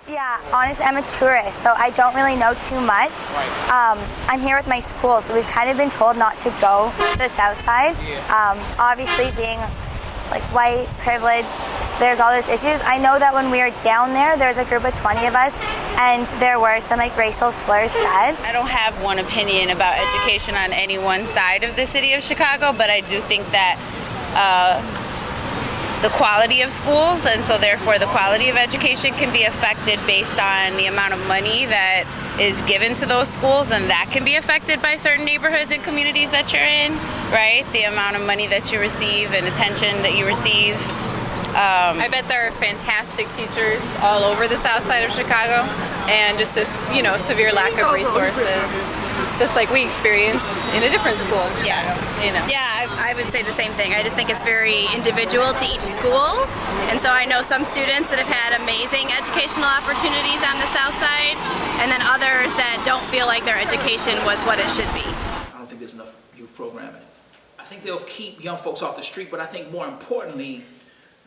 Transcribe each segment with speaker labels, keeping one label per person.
Speaker 1: Yeah, honestly, I'm a tourist, so I don't really know too much. I'm here with my school, so we've kind of been told not to go to the south side. Obviously, being like white, privileged, there's all those issues. I know that when we were down there, there was a group of 20 of us, and there were some like racial slurs said.
Speaker 2: I don't have one opinion about education on any one side of the city of Chicago, but I do think that the quality of schools, and so therefore the quality of education, can be affected based on the amount of money that is given to those schools, and that can be affected by certain neighborhoods and communities that you're in, right? The amount of money that you receive and attention that you receive.
Speaker 3: I bet there are fantastic teachers all over the south side of Chicago, and just this, severe lack of resources, just like we experienced in a different school in Chicago,
Speaker 4: Yeah, I would say the same thing. I just think it's very individual to each school, and so I know some students that have had amazing educational opportunities on the south side, and then others that don't feel like their education was what it should be.
Speaker 5: I don't think there's enough youth programming. I think they'll keep young folks off the street, but I think more importantly,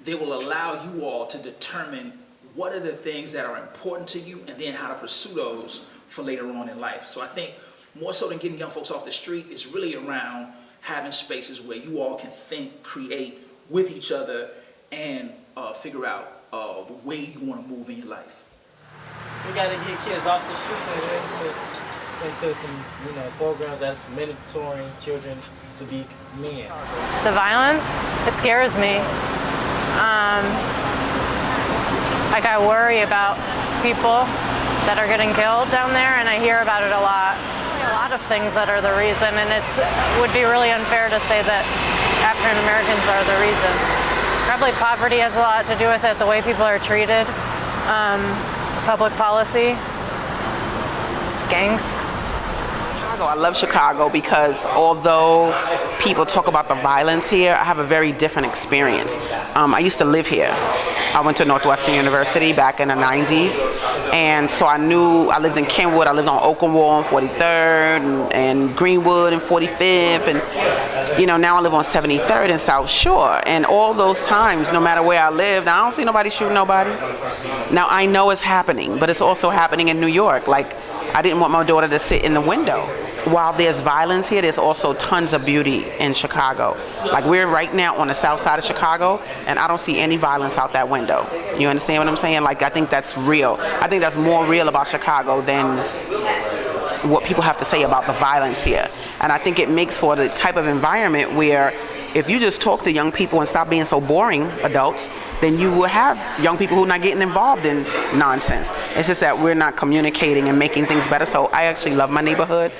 Speaker 5: they will allow you all to determine what are the things that are important to you and then how to pursue those for later on in life. So I think more so than getting young folks off the street, it's really around having spaces where you all can think, create with each other, and figure out the way you want to move in your life.
Speaker 6: We got to get kids off the streets and into some, programs that's mentoring children to be men.
Speaker 7: The violence, it scares me. Like I worry about people that are getting killed down there, and I hear about it a lot. A lot of things that are the reason, and it would be really unfair to say that African Americans are the reason. Probably poverty has a lot to do with it, the way people are treated, public policy, gangs.
Speaker 8: I love Chicago because although people talk about the violence here, I have a very different experience. I used to live here. I went to Northwestern University back in the 90s, and so I lived in Kenwood, I lived on Oakenwall on 43rd and Greenwood and 45th, and now I live on 73rd and South Shore, and all those times, no matter where I lived, I don't see nobody shooting nobody. Now I know it's happening, but it's also happening in New York. Like, I didn't want my daughter to sit in the window. While there's violence here, there's also tons of beauty in Chicago. Like, we're right now on the south side of Chicago, and I don't see any violence out that window. You understand what I'm saying? Like, I think that's real. I think that's more real about Chicago than what people have to say about the violence here. And I think it makes for the type of environment where if you just talk to young people and stop being so boring, adults, then you will have young people who are not getting involved in nonsense. It's just that we're not communicating and making things better. So I actually love my neighborhood.